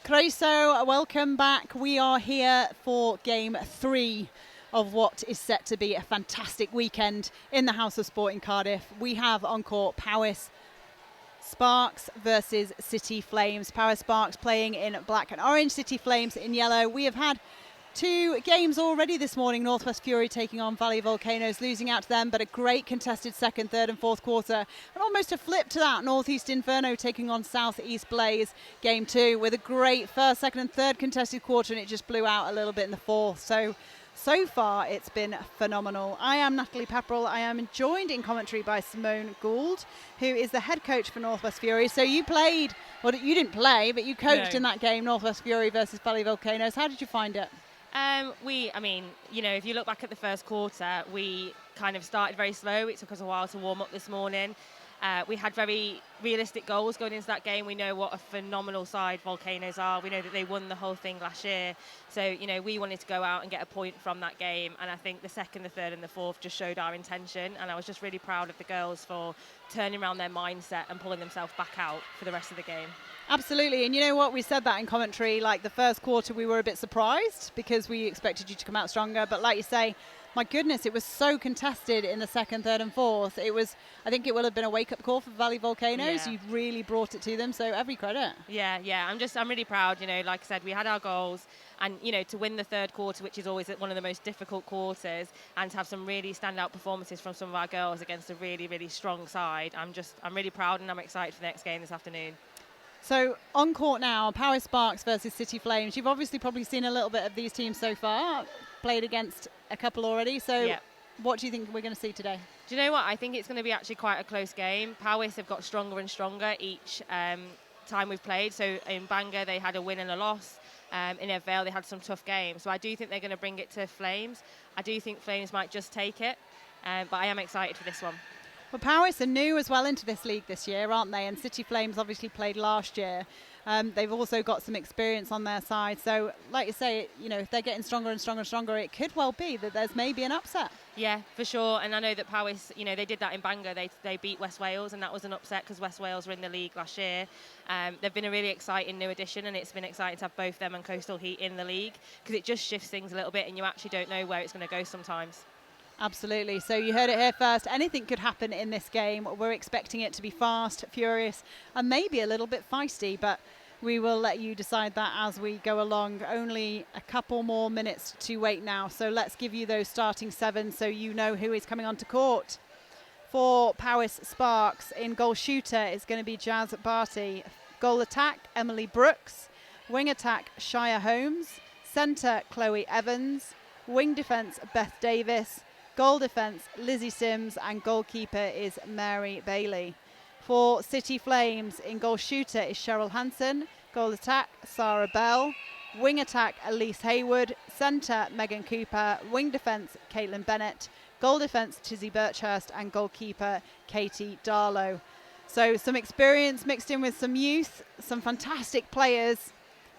Croeso, welcome back. We are here for game 3 of what is set to be a fantastic weekend in the House of Sport in Cardiff. We have on court Powys Sparks versus City Flames. Powys Sparks playing in black and orange, City Flames in yellow. We have had 2 games already this morning. Northwest Fury taking on Valley Volcanoes, losing out to them, but a great contested second, third and fourth quarter. And almost a flip to that, Northeast Inferno taking on Southeast Blaze, game 2, with a great first, second and third contested quarter, and it just blew out a little bit in the fourth. So far it's been phenomenal. I am Natalie Pepperell. I am joined in commentary by Simone Gould, who is the head coach for Northwest Fury. So you played, well, you didn't play, but you coached in that game, Northwest Fury versus Valley Volcanoes. How did you find it? If you look back at the first quarter, we kind of started very slow. It took us a while to warm up this morning. We had very realistic goals going into that game. We know what a phenomenal side Volcanoes are. We know that they won the whole thing last year. So, we wanted to go out and get a point from that game. And I think the second, the third and the fourth just showed our intention. And I was just really proud of the girls for turning around their mindset and pulling themselves back out for the rest of the game. Absolutely, and you know what, we said that in commentary, like the first quarter we were a bit surprised because we expected you to come out stronger, but like you say, my goodness, it was so contested in the second, third and fourth. I think it will have been a wake-up call for Valley Volcanoes. Yeah. You really brought it to them, so every credit. Yeah, I'm really proud, like I said, we had our goals and, to win the third quarter, which is always one of the most difficult quarters, and to have some really standout performances from some of our girls against a really, really strong side. I'm really proud and I'm excited for the next game this afternoon. So on court now, Powys Sparks versus City Flames. You've obviously probably seen a little bit of these teams so far, played against a couple already. So What do you think we're going to see today? Do you know what? I think it's going to be actually quite a close game. Powys have got stronger and stronger each time we've played. So in Bangor, they had a win and a loss. In Vale, they had some tough games. So I do think they're going to bring it to Flames. I do think Flames might just take it. But I am excited for this one. Well, Powys are new as well into this league this year, aren't they? And City Flames obviously played last year. They've also got some experience on their side. So, like you say, if they're getting stronger and stronger and stronger, it could well be that there's maybe an upset. Yeah, for sure. And I know that Powys, they did that in Bangor. They beat West Wales, and that was an upset because West Wales were in the league last year. They've been a really exciting new addition, and it's been exciting to have both them and Coastal Heat in the league because it just shifts things a little bit, and you actually don't know where it's going to go sometimes. Absolutely. So you heard it here first. Anything could happen in this game. We're expecting it to be fast, furious, and maybe a little bit feisty, but we will let you decide that as we go along. Only a couple more minutes to wait now. So let's give you those starting 7 so you know who is coming onto court. For Powys Sparks, in goal shooter is going to be Jazz Barty. Goal attack, Emily Brooks. Wing attack, Shia Holmes. Centre, Chloe Evans. Wing defence, Beth Davis. Goal defence, Lizzie Sims, and goalkeeper is Mary Bailey. For City Flames, in goal shooter is Cheryl Hansen. Goal attack, Sarah Bell. Wing attack, Elise Haywood. Centre, Megan Cooper. Wing defence, Caitlin Bennett. Goal defence, Tizzy Birchhurst, and goalkeeper, Katie Darlow. So some experience mixed in with some youth, some fantastic players,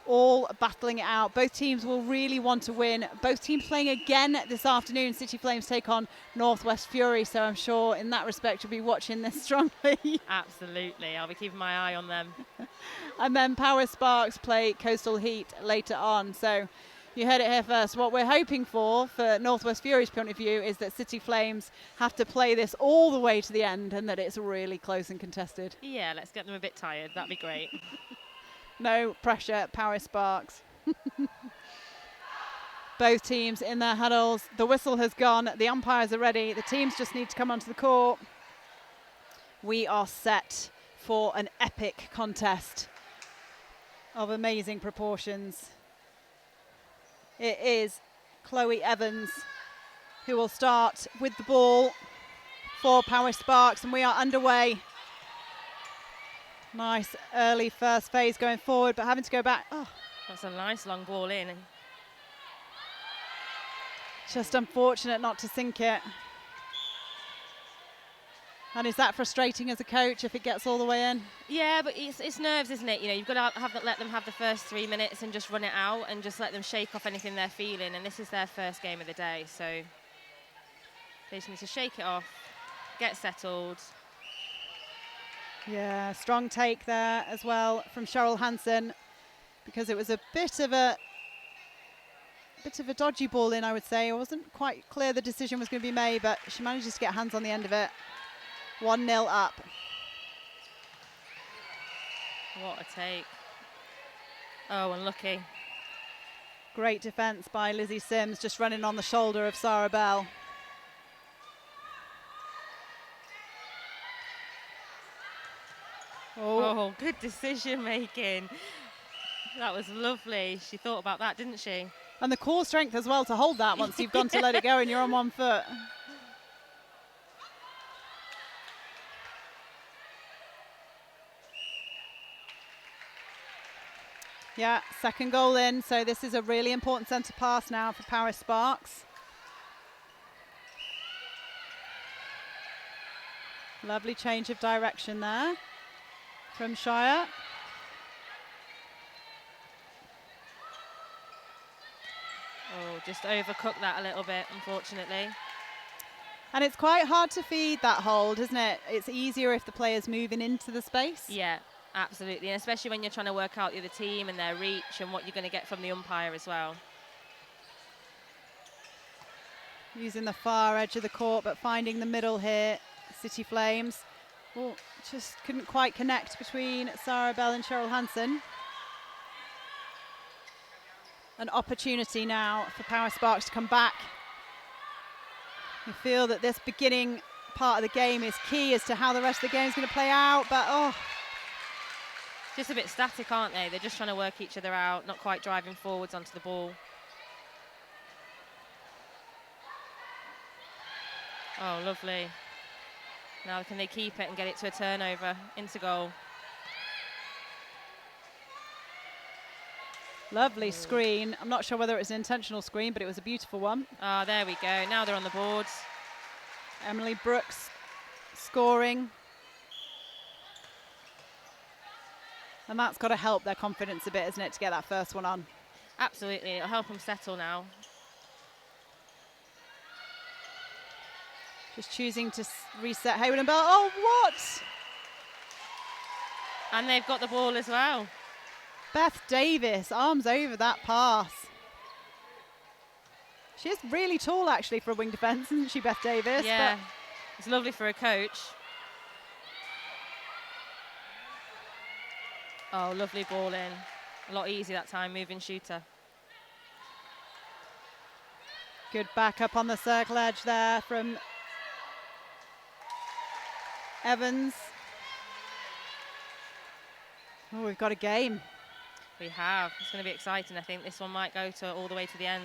all battling it out. Both teams will really want to win. Both teams playing again this afternoon. City Flames take on Northwest Fury, so I'm sure in that respect you'll be watching this strongly. Absolutely, I'll be keeping my eye on them. And then Powys Sparks play Coastal Heat later on. So you heard it here first. What we're hoping for Northwest Fury's point of view is that City Flames have to play this all the way to the end and that it's really close and contested. Yeah, let's get them a bit tired. That'd be great. No pressure, Powys Sparks. Both teams in their huddles. The whistle has gone. The umpires are ready. The teams just need to come onto the court. We are set for an epic contest of amazing proportions. It is Chloe Evans who will start with the ball for Powys Sparks, and we are underway. Nice early first phase going forward, but having to go back. Oh, that's a nice long ball in. Just unfortunate not to sink it. And is that frustrating as a coach if it gets all the way in? Yeah, but it's nerves, isn't it? You've got to let them have the first 3 minutes and just run it out and just let them shake off anything they're feeling. And this is their first game of the day, so they just need to shake it off, get settled. Yeah, strong take there as well from Cheryl Hansen. because it was a bit of a dodgy ball in, I would say. It wasn't quite clear the decision was going to be made, but she manages to get hands on the end of it. 1-0 up. What a take. Oh, unlucky. Great defence by Lizzie Sims, just running on the shoulder of Sarah Bell. Oh, good decision making. That was lovely. She thought about that, didn't she? And the core strength as well to hold that once you've gone to let it go and you're on one foot. Yeah, second goal in, so this is a really important centre pass now for Powys Sparks. Lovely change of direction there from Shire. Oh, just overcooked that a little bit, unfortunately. And it's quite hard to feed that hold, isn't it? It's easier if the player's moving into the space. Yeah, absolutely. And especially when you're trying to work out the other team and their reach and what you're going to get from the umpire as well. Using the far edge of the court, but finding the middle here, City Flames. Oh, just couldn't quite connect between Sarah Bell and Cheryl Hansen. An opportunity now for Powys Sparks to come back. We feel that this beginning part of the game is key as to how the rest of the game is going to play out, but oh. Just a bit static, aren't they? They're just trying to work each other out, not quite driving forwards onto the ball. Oh, lovely. Now can they keep it and get it to a turnover into goal? Lovely screen. I'm not sure whether it was an intentional screen, but it was a beautiful one. Ah, there we go. Now they're on the boards. Emily Brooks scoring. And that's got to help their confidence a bit, isn't it, to get that first one on? Absolutely. It'll help them settle now. Just choosing to reset Hayward and Bell. Oh, what? And they've got the ball as well. Beth Davis, arms over that pass. She is really tall, actually, for a wing defence, isn't she, Beth Davis? Yeah, but it's lovely for a coach. Oh, lovely ball in. A lot easier that time, moving shooter. good back up on the circle edge there from Evans. Oh, we've got a game. We have. It's going to be exciting. I think this one might go to all the way to the end.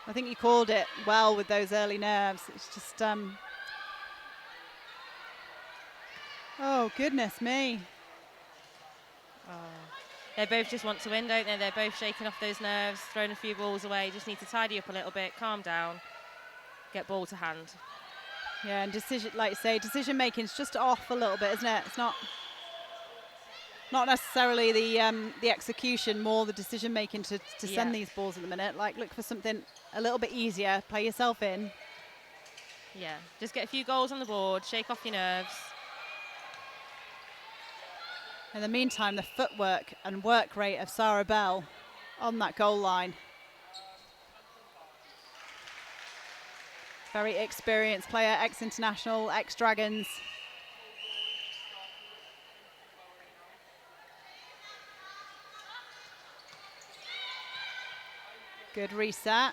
I think you called it well with those early nerves. It's just, oh, goodness me. Oh. They both just want to win, don't they? They're both shaking off those nerves, throwing a few balls away. Just need to tidy up a little bit, calm down, get ball to hand. Yeah, and decision, like you say, decision making is just off a little bit, isn't it? It's not necessarily the execution, more the decision making to send these balls at the minute. Like, look for something a little bit easier, play yourself in. Yeah, just get a few goals on the board, shake off your nerves. In the meantime, the footwork and work rate of Sarah Bell on that goal line. Very experienced player, ex-international, ex-Dragons. Good reset.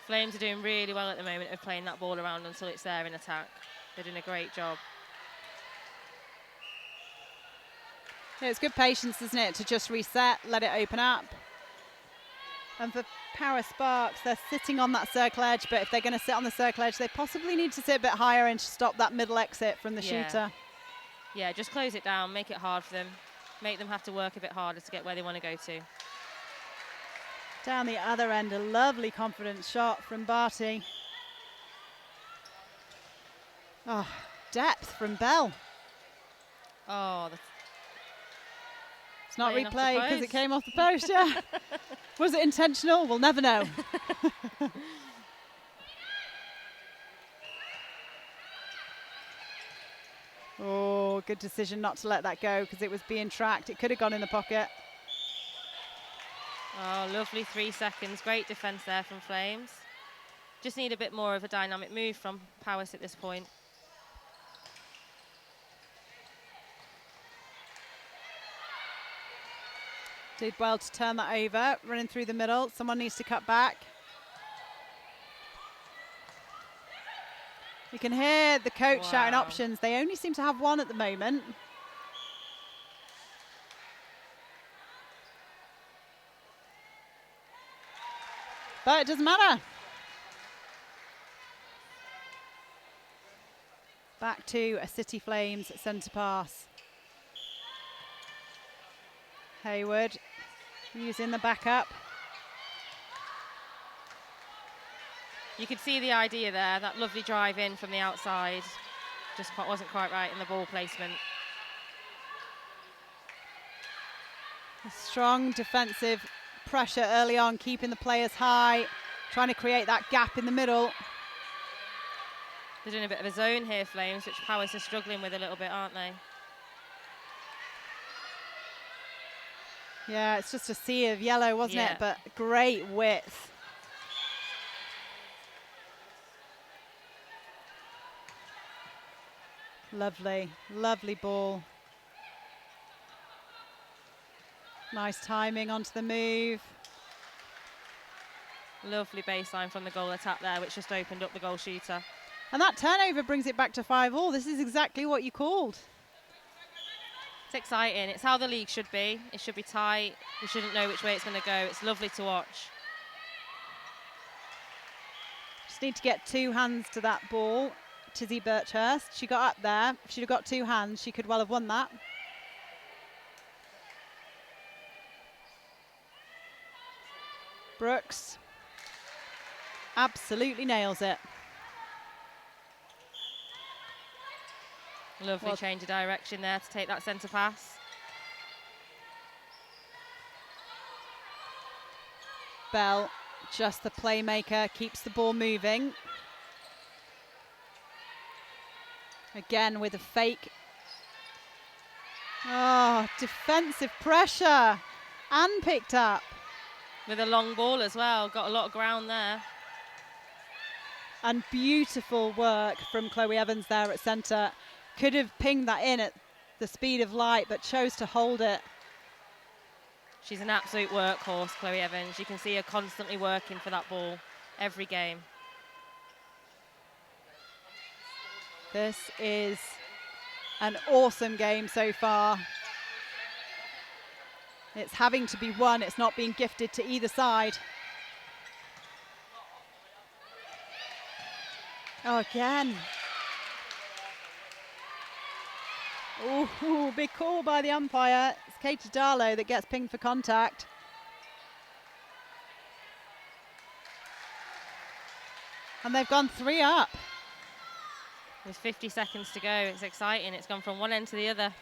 Flames are doing really well at the moment of playing that ball around until it's there in attack. They're doing a great job. Yeah, it's good patience, isn't it, to just reset, let it open up. And for Powys Sparks, they're sitting on that circle edge, but if they're going to sit on the circle edge, they possibly need to sit a bit higher and stop that middle exit from the shooter. Yeah, just close it down, make it hard for them, make them have to work a bit harder to get where they want to go to. Down the other end, a lovely confidence shot from Barty. Oh, depth from Bell. Oh, it's not replay because it came off the post, yeah. Was it intentional? We'll never know. Oh, good decision not to let that go because it was being tracked. It could have gone in the pocket. Oh, lovely 3 seconds. Great defence there from Flames. Just need a bit more of a dynamic move from Powys at this point. Did well to turn that over, running through the middle. Someone needs to cut back. You can hear the coach shouting options. They only seem to have one at the moment. But it doesn't matter. Back to a City Flames centre pass. Hayward using the backup. You could see the idea there, that lovely drive in from the outside. Just wasn't quite right in the ball placement. A strong defensive pressure early on, keeping the players high, trying to create that gap in the middle. They're doing a bit of a zone here, Flames, which Powys are struggling with a little bit, aren't they? Yeah, it's just a sea of yellow, wasn't it? But great width. Lovely, lovely ball. Nice timing onto the move. Lovely baseline from the goal attack there, which just opened up the goal shooter. And that turnover brings it back to 5-all. This is exactly what you called. It's exciting. It's how the league should be. It should be tight. We shouldn't know which way it's going to go. It's lovely to watch. Just need to get two hands to that ball. Tizzy Birchhurst, she got up there. If she'd have got two hands, she could well have won that. Brooks absolutely nails it. Lovely change of direction there to take that centre pass. Bell, just the playmaker, keeps the ball moving. Again with a fake. Oh, defensive pressure and picked up. With a long ball as well, got a lot of ground there. And beautiful work from Chloe Evans there at centre. Could have pinged that in at the speed of light, but chose to hold it. She's an absolute workhorse, Chloe Evans. You can see her constantly working for that ball every game. This is an awesome game so far. It's having to be won. It's not being gifted to either side. Oh, again. Ooh, big call by the umpire. It's Katie Darlow that gets pinged for contact. And they've gone 3 up. With 50 seconds to go, it's exciting. It's gone from one end to the other.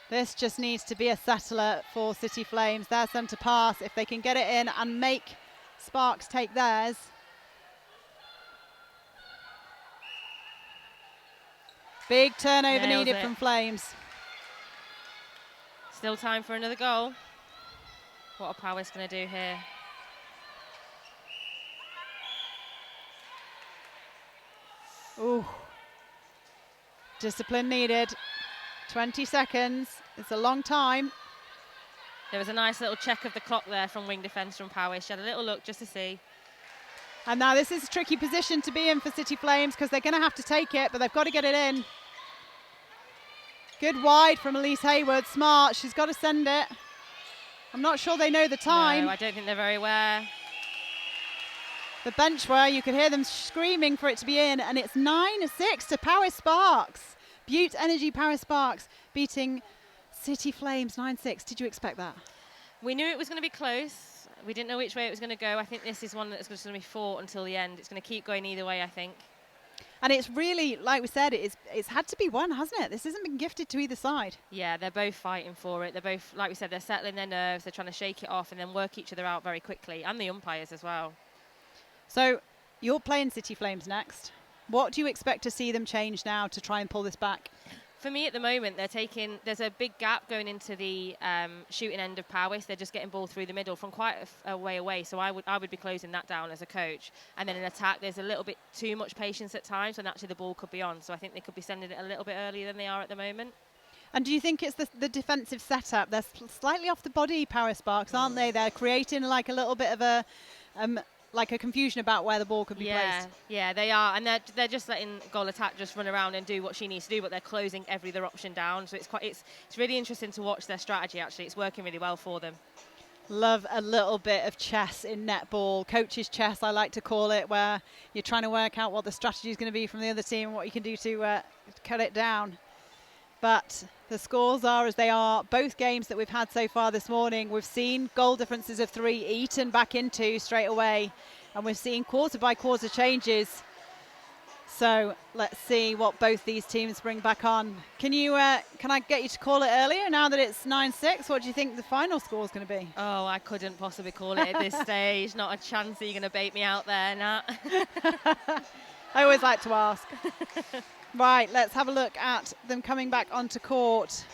This just needs to be a settler for City Flames. Their centre pass, if they can get it in and make Sparks take theirs. Big turnover needed from Flames. Still time for another goal. What are Powys going to do here? Ooh. Discipline needed. 20 seconds. It's a long time. There was a nice little check of the clock there from wing defence from Powys. She had a little look just to see. And now this is a tricky position to be in for City Flames because they're going to have to take it, but they've got to get it in. Good wide from Elise Hayward. Smart. She's got to send it. I'm not sure they know the time. No, I don't think they're very aware. The bench were, you could hear them screaming for it to be in, and it's 9-6 to Powys Sparks. Butte Energy Powys Sparks beating City Flames 9-6. Did you expect that? We knew it was going to be close. We didn't know which way it was going to go. I think this is one that's just going to be fought until the end. It's going to keep going either way, I think. And it's really, like we said, it's had to be won, hasn't it? This hasn't been gifted to either side. Yeah, they're both fighting for it. They're both, like we said, they're settling their nerves. They're trying to shake it off and then work each other out very quickly, and the umpires as well. So you're playing City Flames next. What do you expect to see them change now to try and pull this back? For me at the moment, there's a big gap going into the shooting end of Powys. They're just getting ball through the middle from quite a way away. So I would be closing that down as a coach. And then in attack, there's a little bit too much patience at times when actually the ball could be on. So I think they could be sending it a little bit earlier than they are at the moment. And do you think it's the defensive setup? They're slightly off the body, Powys Sparks, aren't they? They're creating like a little bit of a like a confusion about where the ball could be placed. Yeah, they are, and they're just letting goal attack just run around and do what she needs to do, but they're closing every other option down. So it's really interesting to watch their strategy. Actually, it's working really well for them. Love a little bit of chess in netball, coach's chess, I like to call it, where you're trying to work out what the strategy is going to be from the other team and what you can do to cut it down. But the scores are as they are. Both games that we've had so far this morning, we've seen goal differences of 3 eaten back into straight away. And we've seen quarter by quarter changes. So let's see what both these teams bring back on. Can I get you to call it earlier now that it's 9-6? What do you think the final score is going to be? Oh, I couldn't possibly call it at this stage. Not a chance that you're going to bait me out there, Nat. I always like to ask. Right, let's have a look at them coming back onto court.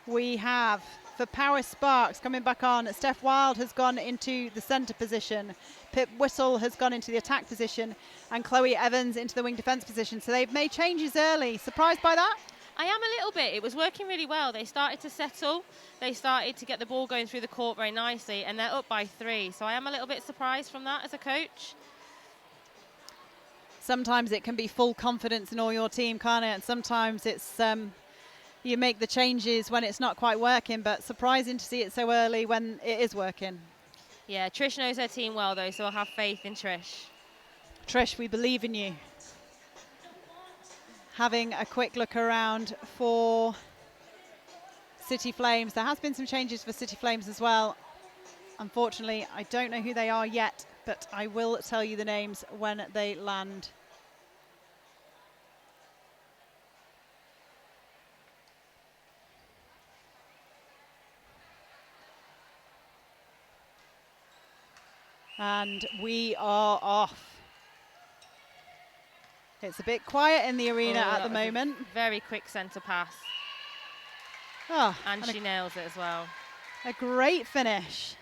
We have, for Powys Sparks coming back on, Steph Wild has gone into the centre position. Pip Whittle has gone into the attack position. And Chloe Evans into the wing defence position. So they've made changes early. Surprised by that? I am a little bit. It was working really well. They started to settle. They started to get the ball going through the court very nicely. And they're up by 3. So I am a little bit surprised from that as a coach. Sometimes it can be full confidence in all your team, can't it? And sometimes it's you make the changes when it's not quite working, but surprising to see it so early when it is working. Yeah, Trish knows her team well, though, so I'll have faith in Trish. Trish, we believe in you. Having a quick look around for City Flames. There has been some changes for City Flames as well. Unfortunately, I don't know who they are yet, but I will tell you the names when they land. And we are off. It's a bit quiet in the arena at the moment. Very quick centre pass. Oh, and she nails it as well. A great finish.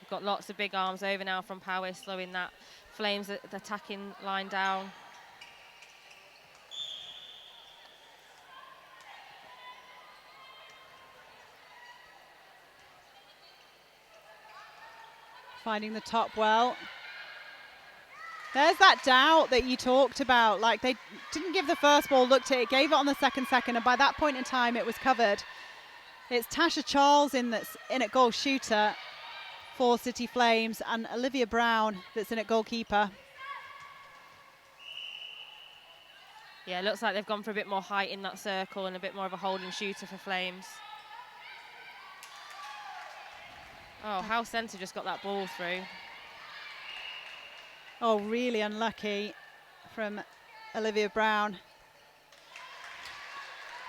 We've got lots of big arms over now from Powys, slowing that Flames attacking line down. Finding the top well. There's that doubt that you talked about. Like, they didn't give the first ball, looked at it, gave it on the second, and by that point in time it was covered. It's Tasha Charles that's in at goal shooter for City Flames, and Olivia Brown that's in at goalkeeper. Yeah, it looks like they've gone for a bit more height in that circle and a bit more of a holding shooter for Flames. Oh, House Centre just got that ball through. Oh, really unlucky from Olivia Brown.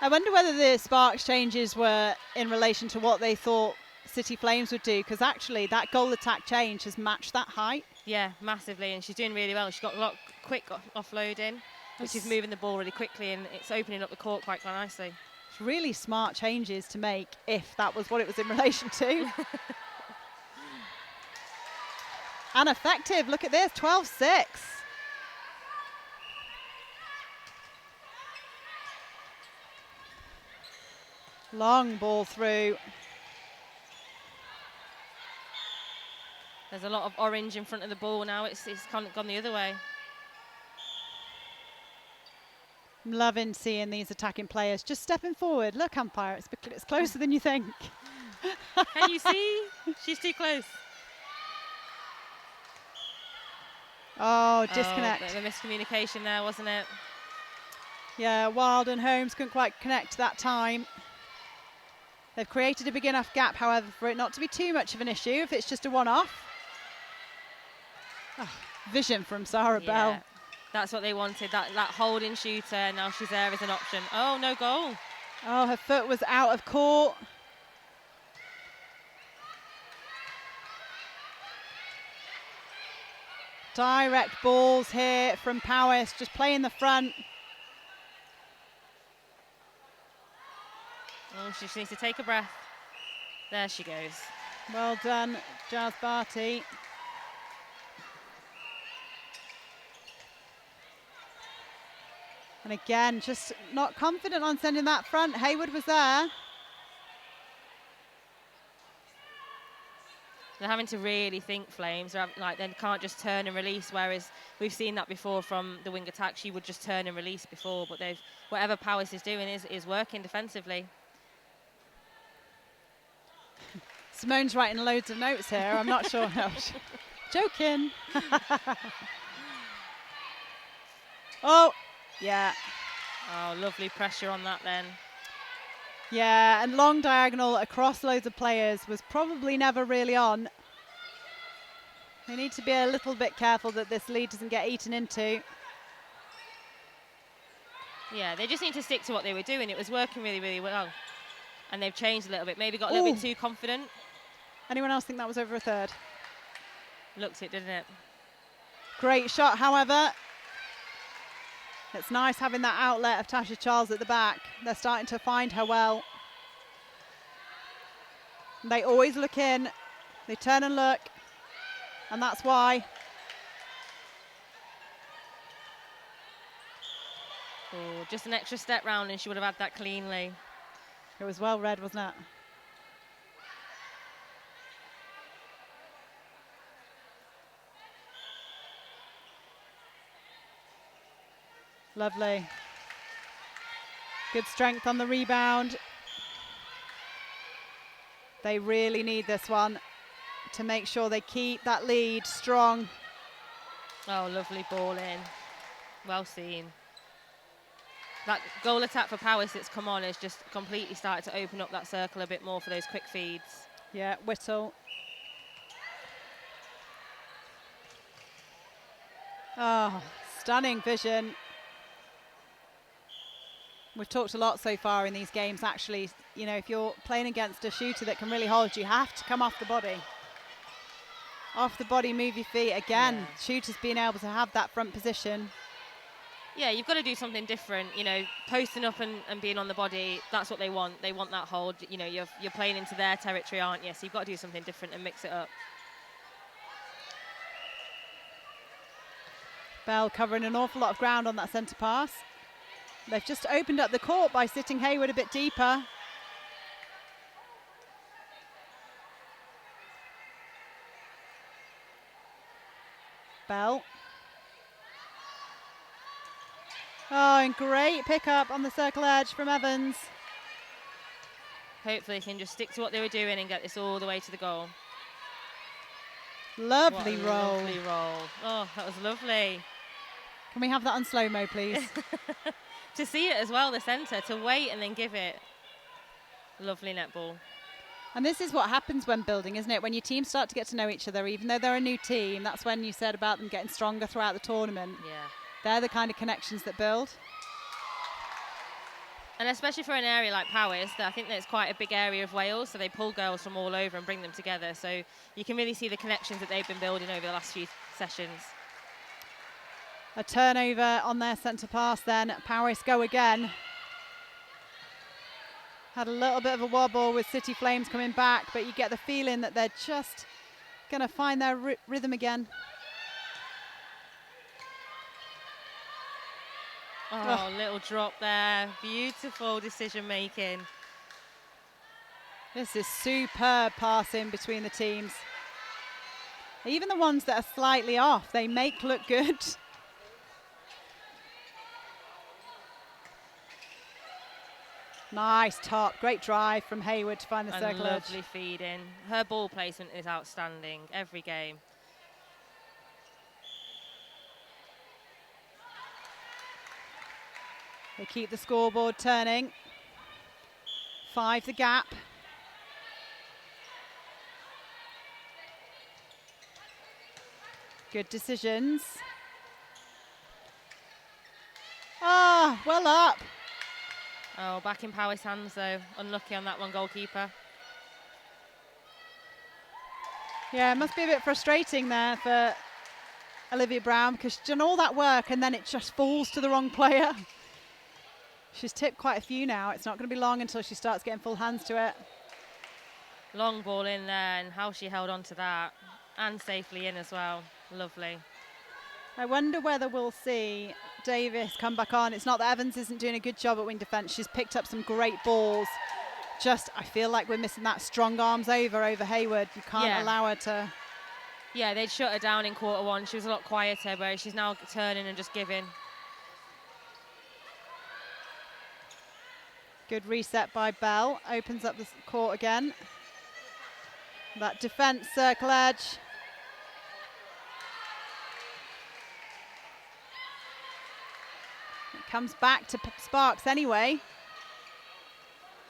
I wonder whether the Sparks changes were in relation to what they thought City Flames would do, because actually that goal attack change has matched that height. Yeah, massively, and she's doing really well. She's got a lot quick offloading, which is moving the ball really quickly, and it's opening up the court quite nicely. It's really smart changes to make if that was what it was in relation to. And effective, look at this, 12-6. Long ball through. There's a lot of orange in front of the ball now. It's kind of gone the other way. I'm loving seeing these attacking players just stepping forward. Look, umpire, it's closer than you think. Can you see? She's too close. Oh, disconnect. The miscommunication there, wasn't it? Yeah, Wild and Holmes couldn't quite connect that time. They've created a big enough gap, however, for it not to be too much of an issue if it's just a one-off. Oh, vision from Sarah Bell. That's what they wanted, that holding shooter. Now she's there as an option. Oh, no goal. Oh, her foot was out of court. Direct balls here from Powys, just playing the front. Oh, she just needs to take a breath. There she goes. Well done, Jazz Barty. And again, just not confident on sending that front. Hayward was there. They're having to really think, Flames. Like, they can't just turn and release, whereas we've seen that before from the wing attack. She would just turn and release before, but whatever Powys is doing is working defensively. Simone's writing loads of notes here. I'm not sure. No, joking. Oh, yeah. Oh, lovely pressure on that then. Yeah, and long diagonal across loads of players was probably never really on. They need to be a little bit careful that this lead doesn't get eaten into. Yeah, they just need to stick to what they were doing. It was working really, really well. And they've changed a little bit. Maybe got a little bit too confident. Anyone else think that was over a third? Looked it, didn't it? Great shot, however. It's nice having that outlet of Tasha Charles at the back. They're starting to find her well. They always look in. They turn and look. And that's why. Oh, just an extra step round and she would have had that cleanly. It was well read, wasn't it? Lovely. Good strength on the rebound. They really need this one to make sure they keep that lead strong. Oh, lovely ball in. Well seen. That goal attack for Powys that's come on has just completely started to open up that circle a bit more for those quick feeds. Yeah, Whittle. Oh, stunning vision. We've talked a lot so far in these games, actually. You know, if you're playing against a shooter that can really hold, you have to come off the body. Off the body, move your feet. Again, Yeah. shooters being able to have that front position. Yeah, you've got to do something different. You know, posting up and being on the body, that's what they want. They want that hold. You know, you're playing into their territory, aren't you? So you've got to do something different and mix it up. Bell covering an awful lot of ground on that centre pass. They've just opened up the court by sitting Hayward a bit deeper. Bell. Oh, and great pickup on the circle edge from Evans. Hopefully they can just stick to what they were doing and get this all the way to the goal. Lovely What a roll. Lovely roll. Oh, that was lovely. Can we have that on slow-mo, please? To see it as well, the centre, to wait and then give it. Lovely netball. And this is what happens when building, isn't it? When your teams start to get to know each other, even though they're a new team, that's when you said about them getting stronger throughout the tournament. Yeah. They're the kind of connections that build. And especially for an area like Powys, I think that it's quite a big area of Wales, so they pull girls from all over and bring them together. So you can really see the connections that they've been building over the last few sessions. A turnover on their centre pass then. Powys go again. Had a little bit of a wobble with City Flames coming back, but you get the feeling that they're just going to find their rhythm again. Oh, little drop there. Beautiful decision making. This is superb passing between the teams. Even the ones that are slightly off, they make look good. Nice top, great drive from Hayward to find the circle edge. Lovely feed in. Her ball placement is outstanding every game. They keep the scoreboard turning. 5 the gap. Good decisions. Ah, well up. Oh, back in Powys' hands though. Unlucky on that one, goalkeeper. Yeah, it must be a bit frustrating there for Olivia Brown, because she's done all that work and then it just falls to the wrong player. She's tipped quite a few now. It's not going to be long until she starts getting full hands to it. Long ball in there, and how she held on to that, and safely in as well. Lovely. I wonder whether we'll see Davis come back on. It's not that Evans isn't doing a good job at wing defence. She's picked up some great balls. Just, I feel like we're missing that strong arms over Hayward. You can't allow her to. Yeah, they'd shut her down in quarter one. She was a lot quieter, whereas she's now turning and just giving. Good reset by Bell. Opens up the court again. That defence circle edge. It comes back to Sparks anyway.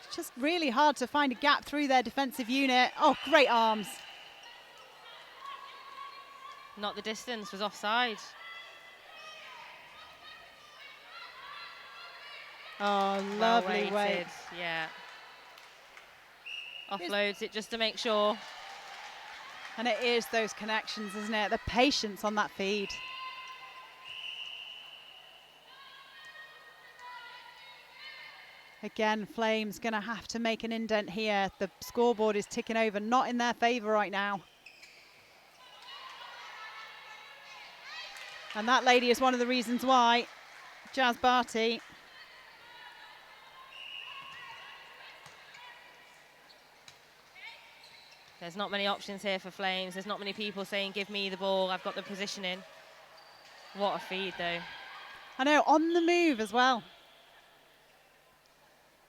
It's just really hard to find a gap through their defensive unit. Oh, great arms. Not the distance, was offside. Oh, lovely weight. Yeah. Offloads it just to make sure. And it is those connections, isn't it? The patience on that feed. Again, Flames going to have to make an indent here. The scoreboard is ticking over, not in their favour right now. And that lady is one of the reasons why. Jazz Barty. There's not many options here for Flames. There's not many people saying, give me the ball, I've got the positioning. What a feed, though. I know, on the move as well.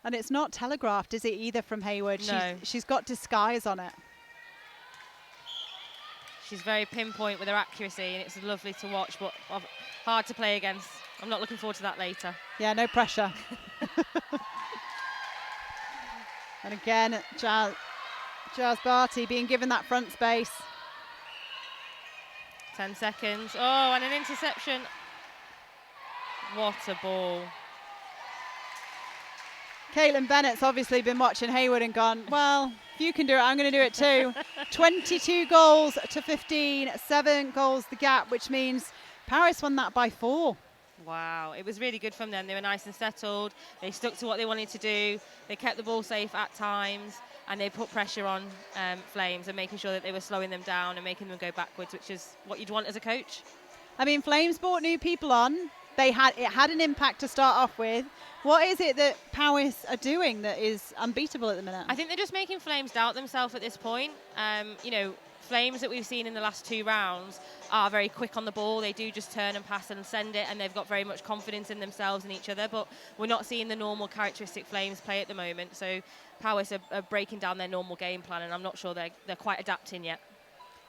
And it's not telegraphed, is it, either from Hayward? No. She's got disguise on it. She's very pinpoint with her accuracy, and it's lovely to watch, but hard to play against. I'm not looking forward to that later. Yeah, no pressure. And again, Jazz Barty being given that front space. 10 seconds. Oh, and an interception. What a ball. Caitlin Bennett's obviously been watching Hayward and gone, well, if you can do it, I'm going to do it too. 22 goals to 15, 7 goals the gap, which means Powys won that by 4. Wow, it was really good from them. They were nice and settled. They stuck to what they wanted to do. They kept the ball safe at times, and they put pressure on Flames and making sure that they were slowing them down and making them go backwards, which is what you'd want as a coach. I mean, Flames brought new people on. It had an impact to start off with. What is it that Powys are doing that is unbeatable at the minute? I think they're just making Flames doubt themselves at this point. You know, Flames that we've seen in the last 2 rounds are very quick on the ball. They do just turn and pass and send it, and they've got very much confidence in themselves and each other, but we're not seeing the normal characteristic Flames play at the moment. So Powys are breaking down their normal game plan, and I'm not sure they're quite adapting yet.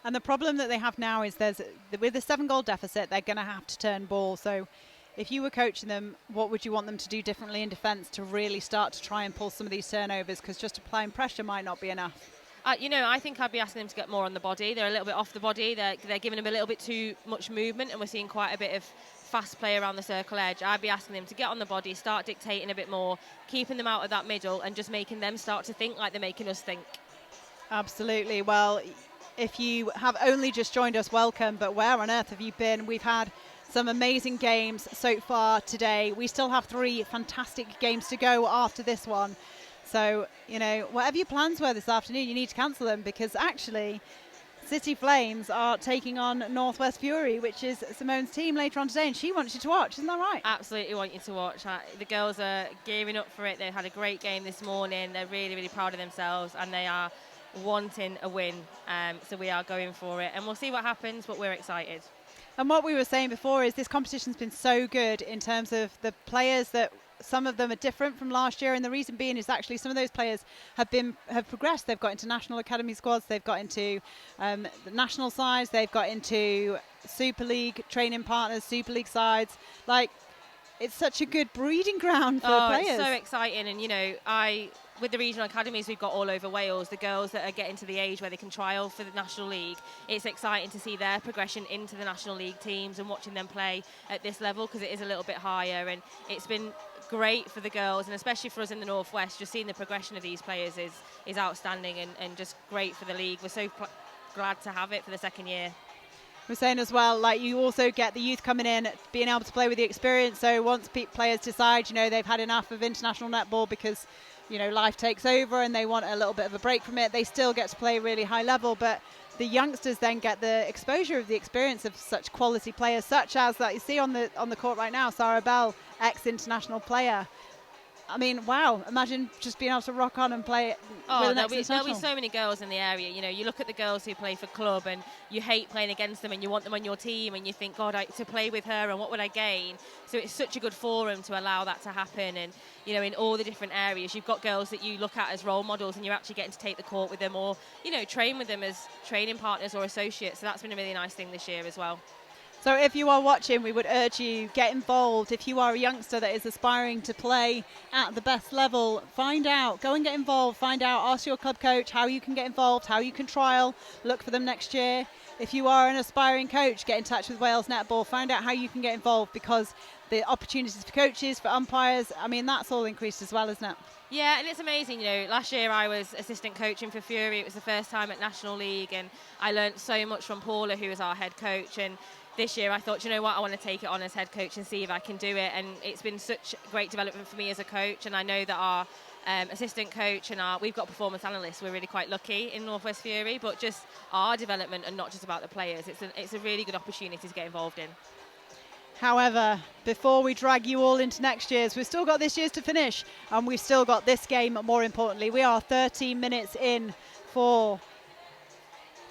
And the problem that they have now is with a 7-goal deficit, they're going to have to turn ball. So if you were coaching them, what would you want them to do differently in defence to really start to try and pull some of these turnovers? Because just applying pressure might not be enough. You know, I think I'd be asking them to get more on the body. They're a little bit off the body. They're giving them a little bit too much movement, and we're seeing quite a bit of fast play around the circle edge. I'd be asking them to get on the body, start dictating a bit more, keeping them out of that middle, and just making them start to think like they're making us think. Absolutely. Well, if you have only just joined us, welcome. But where on earth have you been? We've had some amazing games so far today. We still have 3 fantastic games to go after this one. So, you know, whatever your plans were this afternoon, you need to cancel them, because actually City Flames are taking on Northwest Fury, which is Simone's team later on today, and she wants you to watch. Isn't that right? Absolutely want you to watch. The girls are gearing up for it. They had a great game this morning. They're really, really proud of themselves, and they are wanting a win. So we are going for it, and we'll see what happens, but we're excited. And what we were saying before is this competition's been so good in terms of the players that some of them are different from last year, and the reason being is actually some of those players have progressed. They've got into national academy squads, they've got into the national sides, they've got into Super League training partners, Super League sides. Like, it's such a good breeding ground for players. It's so exciting. And you know, with the regional academies we've got all over Wales, the girls that are getting to the age where they can trial for the National League, it's exciting to see their progression into the National League teams and watching them play at this level, because it is a little bit higher, and it's been great for the girls, and especially for us in the Northwest. Just seeing the progression of these players is outstanding, and just great for the league. We're so glad to have it for the 2nd year. We're saying as well, like you also get the youth coming in, being able to play with the experience. So once players decide, they've had enough of international netball because, life takes over and they want a little bit of a break from it, they still get to play really high level. But the youngsters then get the exposure of the experience of such quality players, such as that you see on the court right now, Sarah Bell, ex-international player. I mean, wow, imagine just being able to rock on and play it with an there'll be so many girls in the area. You look at the girls who play for club and you hate playing against them and you want them on your team and you think, God, to play with her and what would I gain? So it's such a good forum to allow that to happen. And, in all the different areas, you've got girls that you look at as role models and you're actually getting to take the court with them or, train with them as training partners or associates. So that's been a really nice thing this year as well. So if you are watching, we would urge you, get involved. If you are a youngster that is aspiring to play at the best level, find out, go and get involved, find out, ask your club coach how you can get involved, how you can trial, look for them next year. If you are an aspiring coach, get in touch with Wales Netball, find out how you can get involved because the opportunities for coaches, for umpires, I mean, that's all increased as well, isn't it? Yeah, and it's amazing. Last year I was assistant coaching for Fury. It was the first time at National League and I learnt so much from Paula, who was our head coach. And this year I thought, I want to take it on as head coach and see if I can do it. And it's been such great development for me as a coach. And I know that our assistant coach and we've got performance analysts. We're really quite lucky in Northwest Fury, but just our development and not just about the players. It's a really good opportunity to get involved in. However, before we drag you all into next year's, we've still got this year's to finish and we've still got this game more importantly. We are 13 minutes in for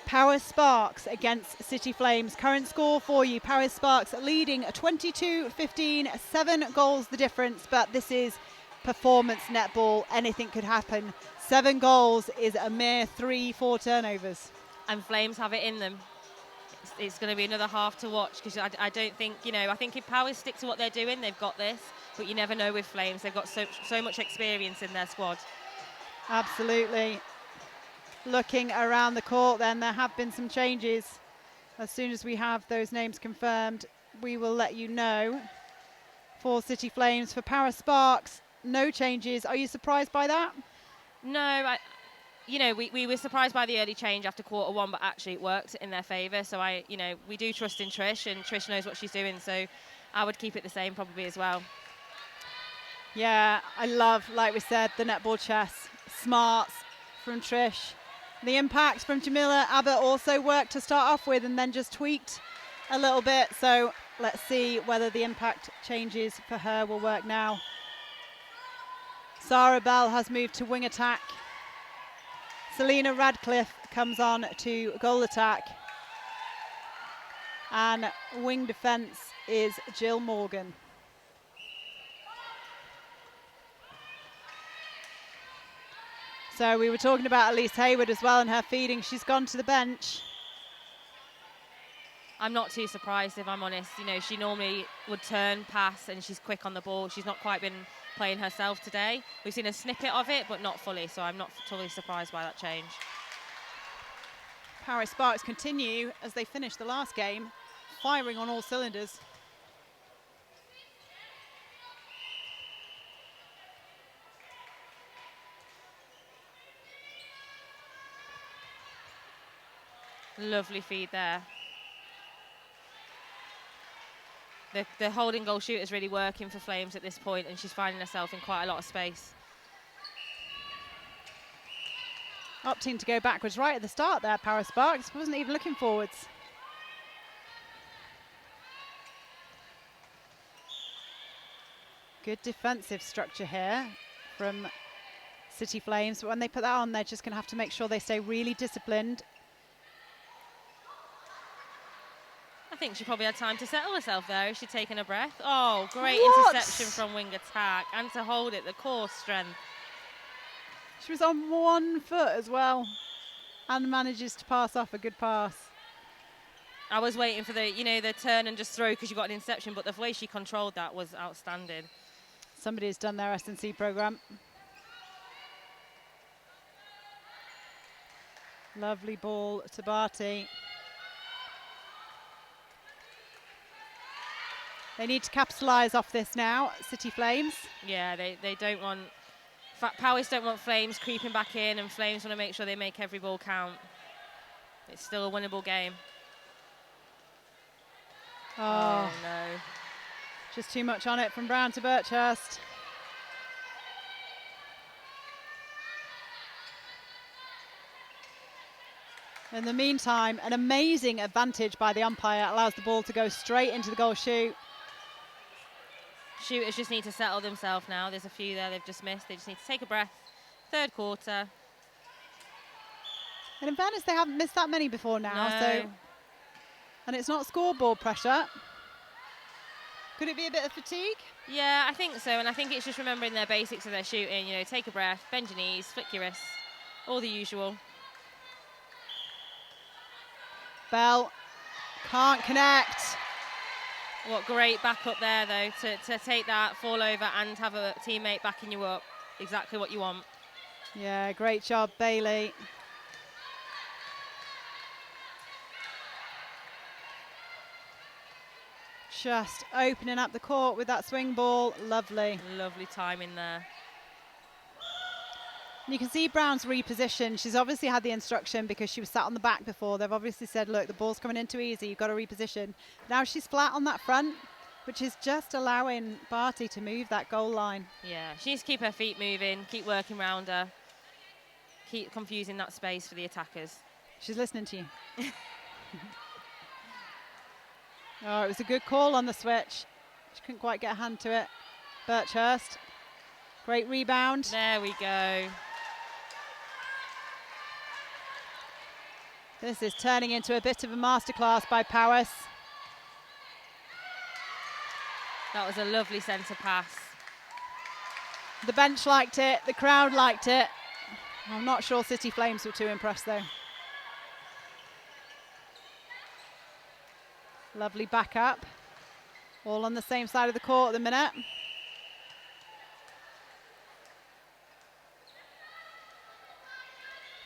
Powys Sparks against City Flames. Current score for you, Powys Sparks leading 22-15, 7 goals the difference, but this is performance netball, anything could happen. 7 goals is a mere 3-4 turnovers. And Flames have it in them. It's going to be another half to watch because I don't think, I think if Powys stick to what they're doing, they've got this, but you never know with Flames. They've got so much experience in their squad. Absolutely. Looking around the court then, there have been some changes. As soon as we have those names confirmed, we will let you know. For City Flames, for Powys Sparks, no changes. Are you surprised by that? No, we were surprised by the early change after quarter one, but actually it worked in their favour. So we do trust in Trish and Trish knows what she's doing. So I would keep it the same probably as well. Yeah, I love, like we said, the netball chess. Smarts from Trish. The impact from Jamila Abbott also worked to start off with and then just tweaked a little bit. So let's see whether the impact changes for her will work now. Sarah Bell has moved to wing attack. Selena Radcliffe comes on to goal attack. And wing defence is Jill Morgan. So we were talking about Elise Hayward as well and her feeding. She's gone to the bench. I'm not too surprised if I'm honest. She normally would turn, pass, and she's quick on the ball. She's not quite been playing herself today. We've seen a snippet of it, but not fully, so I'm not totally surprised by that change. Powys Sparks continue as they finish the last game, firing on all cylinders. Lovely feed there. The holding goal shoot is really working for Flames at this point, and she's finding herself in quite a lot of space. Opting to go backwards right at the start there, Powys Sparks. Wasn't even looking forwards. Good defensive structure here from City Flames. But when they put that on, they're just going to have to make sure they stay really disciplined. I think she probably had time to settle herself there. Is she taking a breath? Oh, great interception from wing attack. And to hold it, the core strength. She was on 1 foot as well. And manages to pass off a good pass. I was waiting for the turn and just throw because you got an interception, but the way she controlled that was outstanding. Somebody has done their S&C program. Lovely ball to Barty. They need to capitalise off this now, City Flames. Yeah, they don't want... Powys don't want Flames creeping back in, and Flames want to make sure they make every ball count. It's still a winnable game. Oh, no. just too much on it from Brown to Birchurst. In the meantime, an amazing advantage by the umpire allows the ball to go straight into the goal chute. Shooters just need to settle themselves now. There's a few there they've just missed. They just need to take a breath. Third quarter. And in fairness, they haven't missed that many before now. No. So, and it's not scoreboard pressure. Could it be a bit of fatigue? Yeah, I think so. And I think it's just remembering their basics of their shooting. You know, take a breath, bend your knees, flick your wrists, all the usual. Bell can't connect. What great backup there, though, to take that, fall over and have a teammate backing you up. Exactly what you want. Yeah, great job, Bailey. Just opening up the court with that swing ball. Lovely. Lovely timing there. And you can see Brown's reposition. She's obviously had the instruction because she was sat on the back before. They've obviously said, look, the ball's coming in too easy. You've got to reposition. Now she's flat on that front, which is just allowing Barty to move that goal line. Yeah, she needs to keep her feet moving, keep working around her, keep confusing that space for the attackers. She's listening to you. Oh, it was a good call on the switch. She couldn't quite get a hand to it. Birchurst, great rebound. There we go. This is turning into a bit of a masterclass by Powys. That was a lovely centre pass. The bench liked it, the crowd liked it. I'm not sure City Flames were too impressed though. Lovely backup. All on the same side of the court at the minute.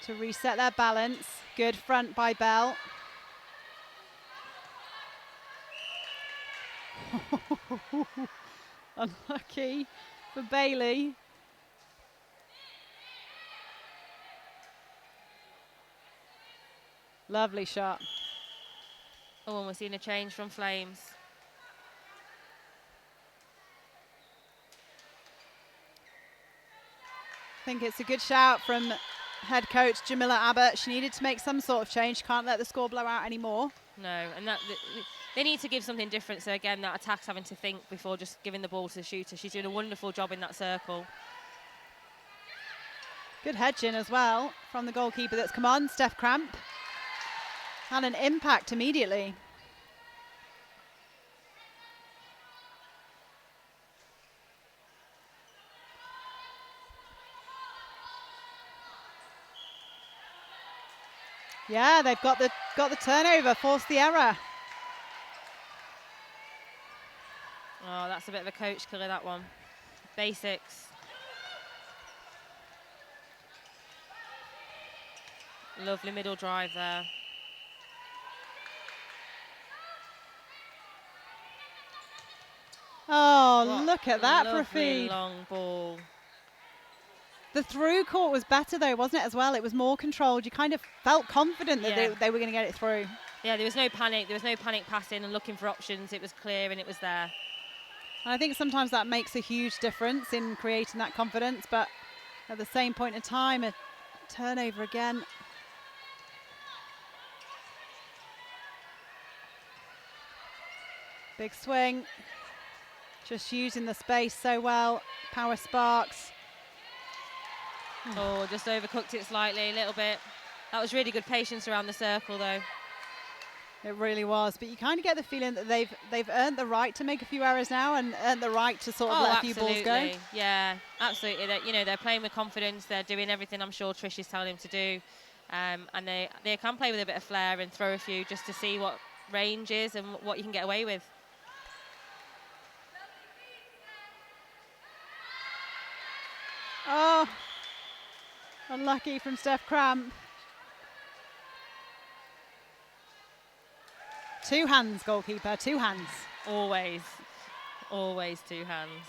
To reset their balance. Good front by Bell. Unlucky for Bailey. Lovely shot. Oh, and we're seeing a change from Flames. I think it's a good shout from head coach Jamila Abbott. She needed to make some sort of change. Can't let the score blow out anymore. No, and they need to give something different. So again, that attack's having to think before just giving the ball to the shooter. She's doing a wonderful job in that circle. Good hedging as well from the goalkeeper that's come on, Steph Cramp. Had an impact immediately. Yeah, they've got the turnover, forced the error. Oh, that's a bit of a coach killer, that one. Basics. Lovely middle drive there. Oh, What look at that for a lovely feed. long ball. The through court was better though, wasn't it, as well? It was more controlled. You kind of felt confident that Yeah. they were going to get it through. Yeah, there was no panic. There was no panic passing and looking for options. It was clear and it was there. And I think sometimes that makes a huge difference in creating that confidence, but at the same point in time, a turnover again. Big swing. Just using the space so well. Power Sparks. Oh, just overcooked it slightly, a little bit. That was really good patience around the circle, though. It really was, but you kind of get the feeling that they've earned the right to make a few errors now and earned the right to sort of let a few balls go. Yeah, absolutely. They're playing with confidence. They're doing everything I'm sure Trish is telling them to do, and they can play with a bit of flair and throw a few just to see what range is and what you can get away with. Oh, unlucky from Steph Cramp. Two hands, goalkeeper, two hands. Always, always two hands.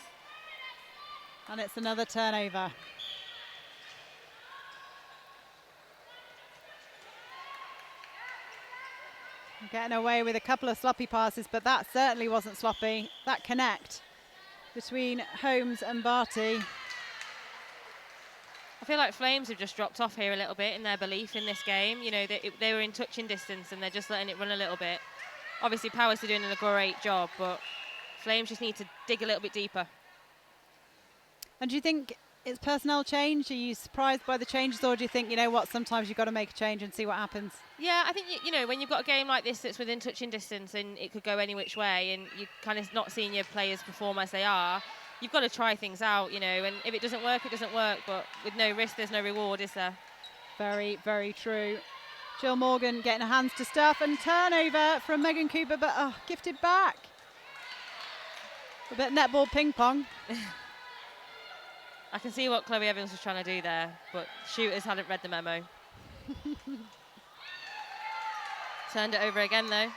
And it's another turnover. Getting away with a couple of sloppy passes, but that certainly wasn't sloppy. That connect between Holmes and Barty. I feel like Flames have just dropped off here a little bit in their belief in this game. You know, they were in touching distance and they're just letting it run a little bit. Obviously, Powys are doing a great job, but Flames just need to dig a little bit deeper. And do you think it's personnel change? Are you surprised by the changes, or do you think, you know what, sometimes you've got to make a change and see what happens? Yeah, I think, you know, when you've got a game like this that's within touching distance and it could go any which way and you're kind of not seeing your players perform as they are, you've got to try things out, you know, and if it doesn't work, it doesn't work. But with no risk, there's no reward, is there? Very, very true. Jill Morgan getting her hands to stuff, and turnover from Megan Cooper, but gifted back. A bit netball ping pong. I can see what Chloe Evans was trying to do there, but shooters hadn't read the memo. Turned it over again, though.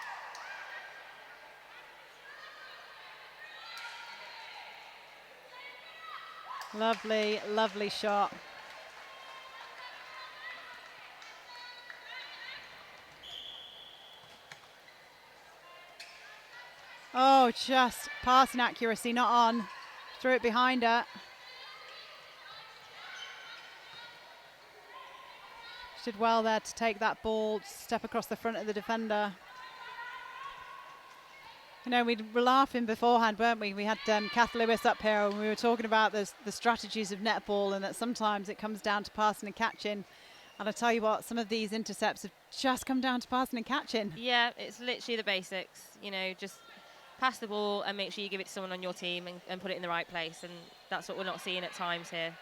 Lovely, lovely shot. Oh, just passing accuracy, not on. Threw it behind her. She did well there to take that ball, step across the front of the defender. You know, we were laughing beforehand, weren't we? We had Kath Lewis up here and we were talking about the strategies of netball and that sometimes it comes down to passing and catching. And I tell you what, some of these intercepts have just come down to passing and catching. Yeah, it's literally the basics. You know, just pass the ball and make sure you give it to someone on your team and put it in the right place. And that's what we're not seeing at times here.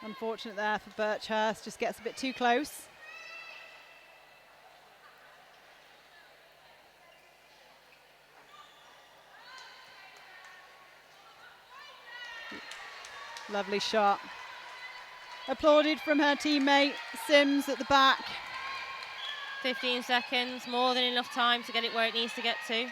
Unfortunate there for Birchhurst, just gets a bit too close. Lovely shot. Applauded from her teammate Sims at the back. 15 seconds, more than enough time to get it where it needs to get to.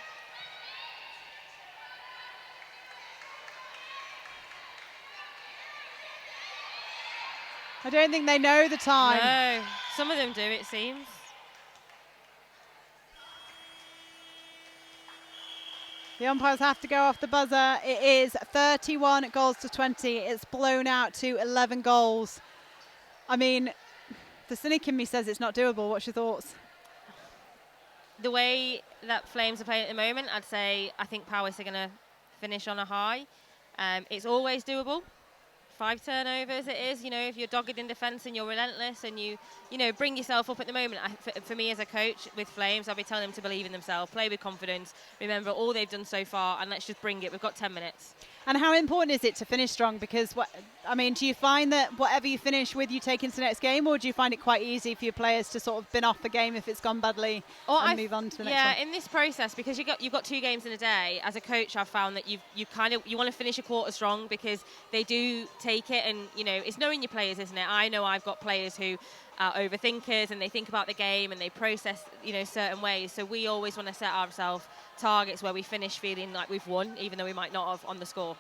I don't think they know the time. No, some of them do, it seems. The umpires have to go off the buzzer. It is 31 goals to 20. It's blown out to 11 goals. I mean, the cynic in me says it's not doable. What's your thoughts? The way that Flames are playing at the moment, I'd say I think Powys are going to finish on a high. It's always doable. 5 turnovers it is, you know, if you're dogged in defence and you're relentless and you know, bring yourself up at the moment. For me as a coach with Flames, I'll be telling them to believe in themselves, play with confidence, remember all they've done so far, and let's just bring it. We've got 10 minutes. And how important is it to finish strong? Because, do you find that whatever you finish with, you take into the next game, or do you find it quite easy for your players to sort of bin off the game if it's gone badly and move on to the next one? Yeah, in this process, because you've got 2 games in a day, as a coach, I've found that you want to finish a quarter strong because they do take it, and, you know, it's knowing your players, isn't it? I know I've got players who are overthinkers and they think about the game and they process, you know, certain ways. So we always want to set ourselves targets where we finish feeling like we've won, even though we might not have on the score.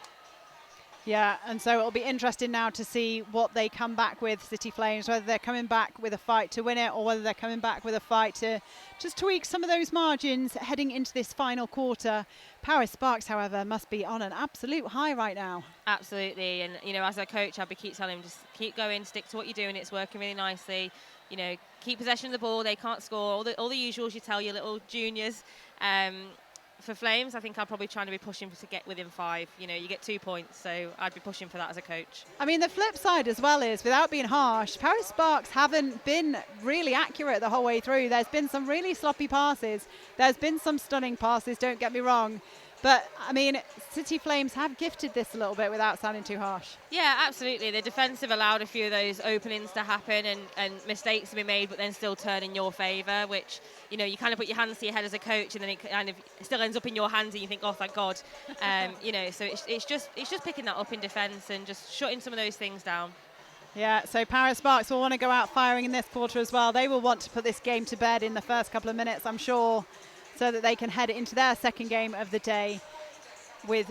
Yeah, and so it'll be interesting now to see what they come back with, City Flames, whether they're coming back with a fight to win it or whether they're coming back with a fight to just tweak some of those margins heading into this final quarter. Powys Sparks, however, must be on an absolute high right now. Absolutely, and, you know, as a coach, I'll keep telling them, just keep going, stick to what you're doing, it's working really nicely. You know, keep possession of the ball, they can't score, all the usuals you tell your little juniors. For Flames, I think I'm probably trying to be pushing to get within 5. You know, you get 2 points, so I'd be pushing for that as a coach. I mean, the flip side as well is, without being harsh, Powys Sparks haven't been really accurate the whole way through. There's been some really sloppy passes. There's been some stunning passes, don't get me wrong. But, I mean, City Flames have gifted this a little bit without sounding too harsh. Yeah, absolutely. The defence have allowed a few of those openings to happen and mistakes to be made, but then still turn in your favour, which, you know, you kind of put your hands to your head as a coach and then it kind of still ends up in your hands and you think, oh, thank God. You know, so it's just picking that up in defence and just shutting some of those things down. Yeah, so Powys Sparks will want to go out firing in this quarter as well. They will want to put this game to bed in the first couple of minutes, I'm sure, so that they can head into their second game of the day with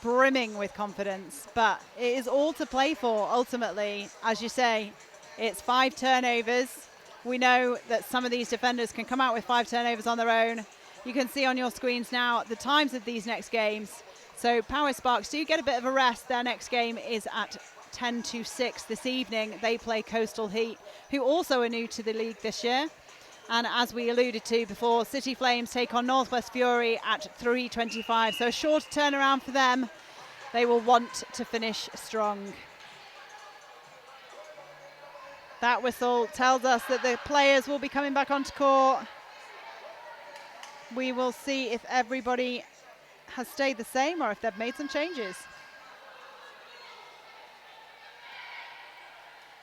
brimming with confidence. But it is all to play for ultimately. As you say, it's 5 turnovers, We know that some of these defenders can come out with 5 turnovers on their own. You can see on your screens now the times of these next games. So Powys Sparks do get a bit of a rest. Their next game is at 10 to 6 this evening. They play Coastal Heat, who also are new to the league this year. And as we alluded to before, City Flames take on Northwest Fury at 3:25. So a short turnaround for them. They will want to finish strong. That whistle tells us that the players will be coming back onto court. We will see if everybody has stayed the same or if they've made some changes.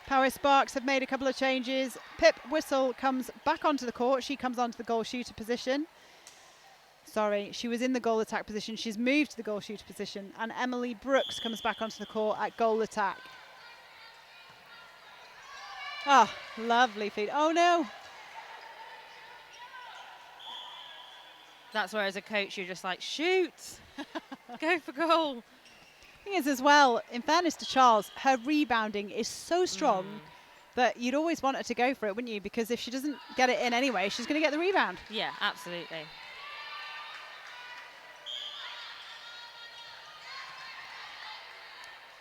Powys Sparks have made a couple of changes. Pip Whistle comes back onto the court. She comes onto the goal shooter position. Sorry, she was in the goal attack position. She's moved to the goal shooter position. And Emily Brooks comes back onto the court at goal attack. Oh, lovely feed. Oh, no. That's where, as a coach, you're just like, shoot, go for goal. Thing is, as well, in fairness to Charles, her rebounding is so strong that you'd always want her to go for it, wouldn't you? Because if she doesn't get it in anyway, she's going to get the rebound. Yeah, absolutely.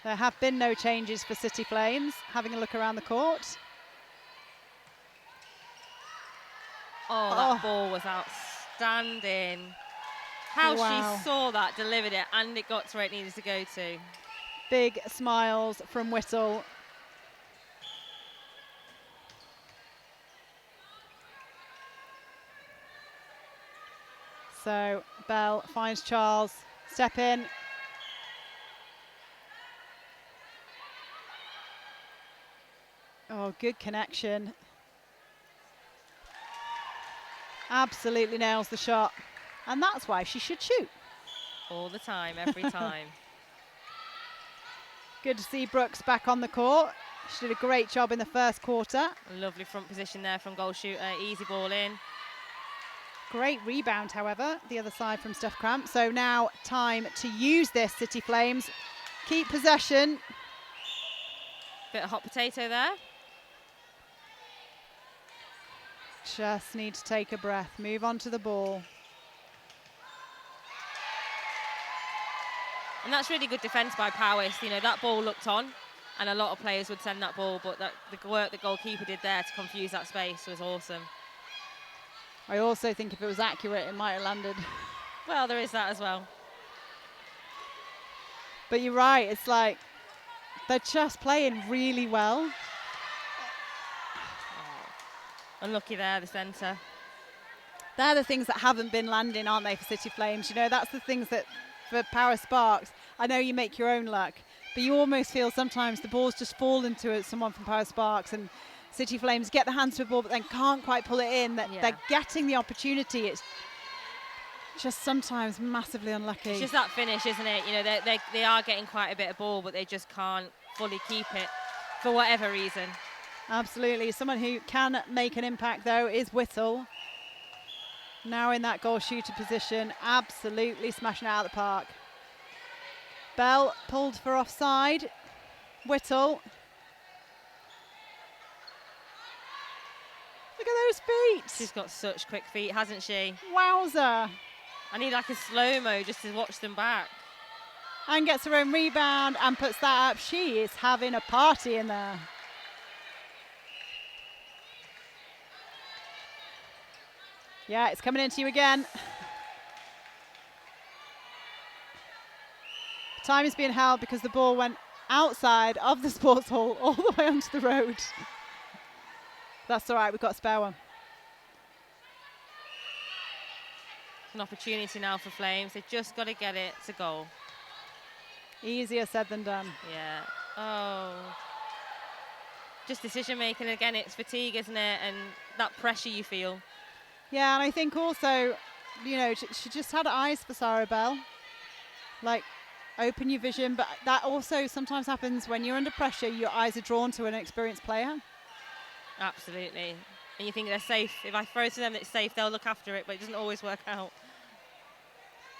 There have been no changes for City Flames. Having a look around the court. Oh, that ball was outstanding. How she saw that, delivered it, and it got to where it needed to go to. Big smiles from Whittle. So Bell finds Charles. Step in. Oh, good connection. Absolutely nails the shot. And that's why she should shoot. All the time, every time. Good to see Brooks back on the court. She did a great job in the first quarter. A lovely front position there from goal shooter. Easy ball in. Great rebound, however, the other side from Steph Cramp. So now time to use this, City Flames. Keep possession. Bit of hot potato there. Just need to take a breath. Move on to the ball. And that's really good defence by Powys. You know, that ball looked on, and a lot of players would send that ball, but the work the goalkeeper did there to confuse that space was awesome. I also think if it was accurate, it might have landed. Well, there is that as well. But you're right, it's like they're just playing really well. Unlucky there, the centre. They're the things that haven't been landing, aren't they, for City Flames? You know, that's the things that for Powys Sparks, I know you make your own luck, but you almost feel sometimes the balls just fall into someone from Powys Sparks, and City Flames get the hands to a ball but then can't quite pull it in. They're getting the opportunity. It's just sometimes massively unlucky. It's just that finish, isn't it? You know, they are getting quite a bit of ball, but they just can't fully keep it for whatever reason. Absolutely. Someone who can make an impact, though, is Whittle. Now in that goal shooter position, absolutely smashing it out of the park. Bell pulled for offside. Whittle. Look at those feet. She's got such quick feet, hasn't she? Wowza. I need like a slow-mo just to watch them back. And gets her own rebound and puts that up. She is having a party in there. Yeah, it's coming into you again. Time is being held because the ball went outside of the sports hall all the way onto the road. That's all right, we've got a spare one. An opportunity now for Flames. They've just got to get it to goal. Easier said than done. Yeah. Oh. Just decision making again. It's fatigue, isn't it? And that pressure you feel. Yeah, and I think also, you know, she just had eyes for Sarah Bell. Like, open your vision, but that also sometimes happens when you're under pressure. Your eyes are drawn to an experienced player. Absolutely. And you think they're safe. If I throw to them that it's safe, they'll look after it, but it doesn't always work out.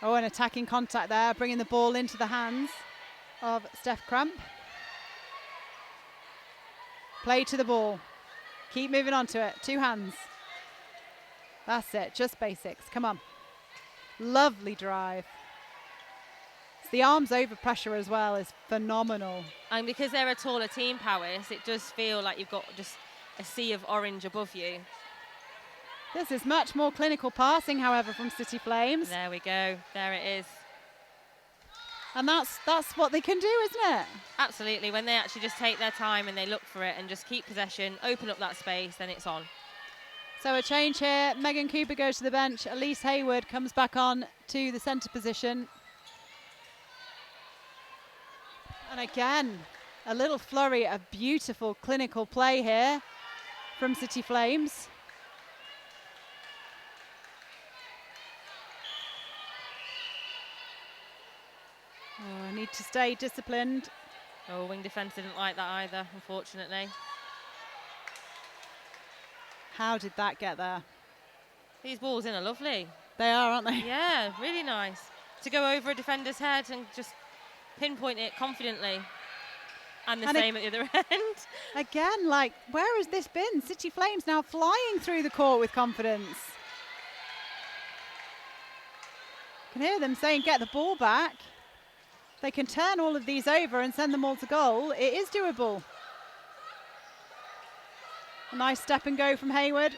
Oh, an attacking contact there, bringing the ball into the hands of Steph Cramp. Play to the ball. Keep moving on to it. 2 hands. That's it. Just basics. Come on. Lovely drive. The arms over pressure as well is phenomenal. And because they're a taller team, Powys, it does feel like you've got just a sea of orange above you. This is much more clinical passing, however, from City Flames. There we go. There it is. And that's what they can do, isn't it? Absolutely. When they actually just take their time and they look for it and just keep possession, open up that space, then it's on. So a change here. Megan Cooper goes to the bench. Elise Hayward comes back on to the centre position. And again, a little flurry of beautiful clinical play here from City Flames. Oh, I need to stay disciplined. Oh, wing defence didn't like that either, unfortunately. How did that get there? These balls in are lovely. They are, aren't they? Yeah, really nice. To go over a defender's head and just pinpoint it confidently. And the same at the other end. Again, like, where has this been? City Flames now flying through the court with confidence. You can hear them saying, get the ball back. They can turn all of these over and send them all to goal. It is doable. A nice step and go from Hayward.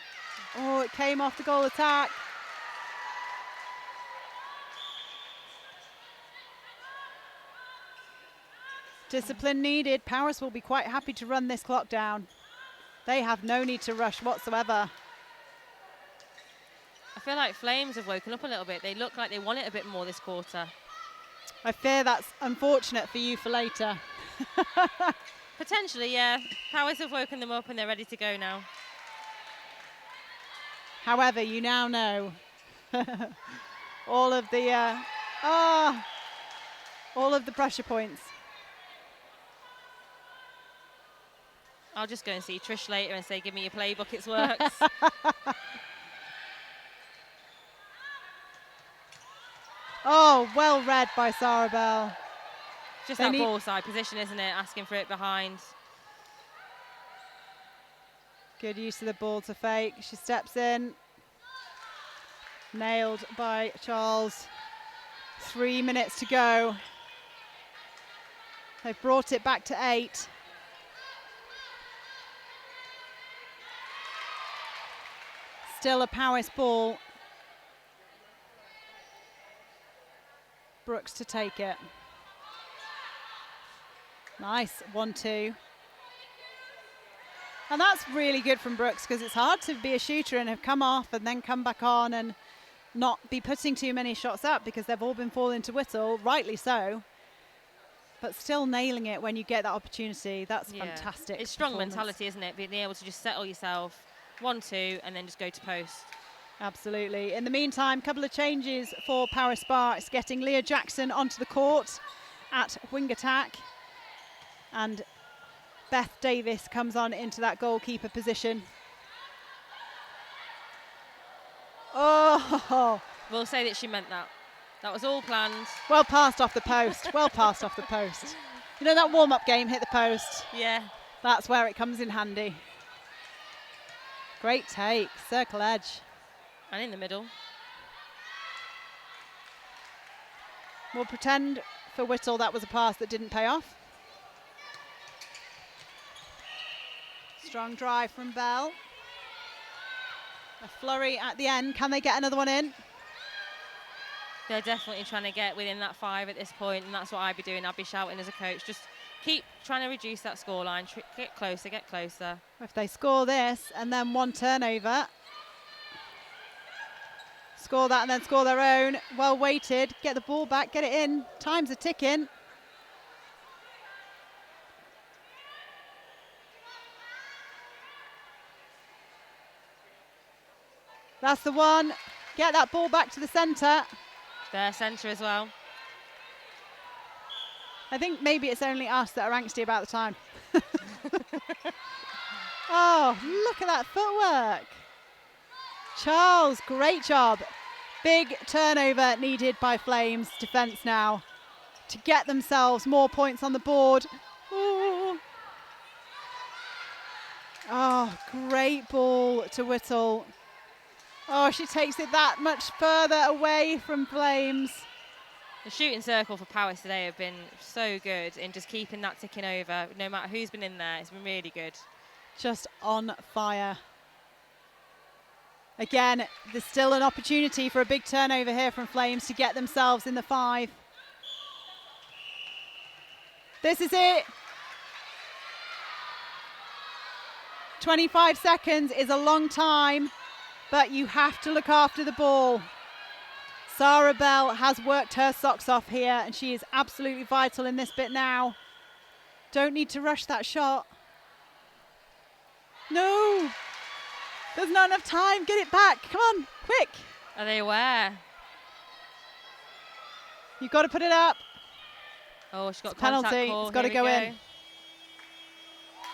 Oh, it came off the goal attack. Discipline needed. Powys will be quite happy to run this clock down. They have no need to rush whatsoever. I feel like Flames have woken up a little bit. They look like they want it a bit more this quarter. I fear that's unfortunate for you for later. Potentially, yeah. Powys have woken them up and they're ready to go now. However, you now know all of the pressure points. I'll just go and see Trish later and say, give me your playbook, it's works. Oh, well read by Sarah Bell. Just that ball side position, isn't it? Asking for it behind. Good use of the ball to fake. She steps in. Nailed by Charles. 3 minutes to go. They've brought it back to 8. Still a Powys ball. Brooks to take it. Nice, 1-2. And that's really good from Brooks because it's hard to be a shooter and have come off and then come back on and not be putting too many shots up because they've all been falling to Whittle, rightly so. But still nailing it when you get that opportunity. That's fantastic. It's strong mentality, isn't it? Being able to just settle yourself, 1-2, and then just go to post. Absolutely. In the meantime, a couple of changes for Powys Bar. It's getting Leah Jackson onto the court at wing attack. And Beth Davis comes on into that goalkeeper position. Oh! We'll say that she meant that. That was all planned. Well passed off the post. Well passed off the post. You know that warm-up game hit the post? Yeah. That's where it comes in handy. Great take. Circle edge. And in the middle. We'll pretend for Whittle that was a pass that didn't pay off. Strong drive from Bell. A flurry at the end. Can they get another one in? They're definitely trying to get within that 5 at this point, and that's what I'd be doing. I'd be shouting as a coach. Just keep trying to reduce that scoreline. Get closer, get closer. If they score this and then one turnover, score that and then score their own. Well weighted. Get the ball back, get it in. Time's are ticking. That's the one. Get that ball back to the centre. Their centre as well. I think maybe it's only us that are angsty about the time. Oh, look at that footwork. Charles, great job. Big turnover needed by Flames defence now to get themselves more points on the board. Ooh. Oh, great ball to Whittle. Oh, she takes it that much further away from Flames. The shooting circle for Powys today have been so good in just keeping that ticking over. No matter who's been in there, it's been really good. Just on fire. Again, there's still an opportunity for a big turnover here from Flames to get themselves in the 5. This is it. 25 seconds is a long time, but you have to look after the ball. Sarah Bell has worked her socks off here, and she is absolutely vital in this bit now. Don't need to rush that shot. No, there's not enough time. Get it back. Come on, quick. Are they aware? You've got to put it up. Oh, she's got It's penalty. contact call. It's got to Here go we in.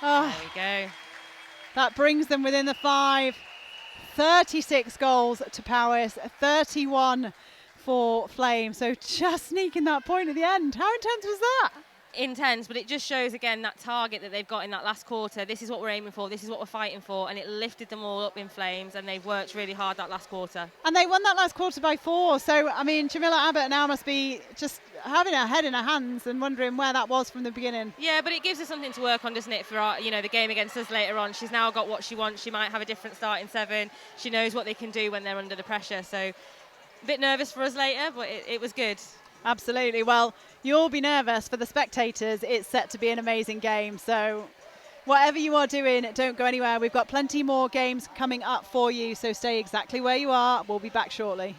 Oh, There we go. that brings them within the 5. 36 goals to Powys, 31 for Flame. So just sneaking that point at the end. How intense was that? Intense, but it just shows again that target that they've got in that last quarter. This is what we're aiming for, this is what we're fighting for, and it lifted them all up in Flames, and they've worked really hard that last quarter. And they won that last quarter by 4. So, I mean, Jamila Abbott now must be just having her head in her hands and wondering where that was from the beginning. Yeah, but it gives her something to work on, doesn't it, for our, the game against us later on. She's now got what she wants. She might have a different start in 7. She knows what they can do when they're under the pressure. So, a bit nervous for us later, but it was good. Absolutely. Well, you'll be nervous. For the spectators, it's set to be an amazing game. So whatever you are doing, don't go anywhere. We've got plenty more games coming up for you. So stay exactly where you are. We'll be back shortly.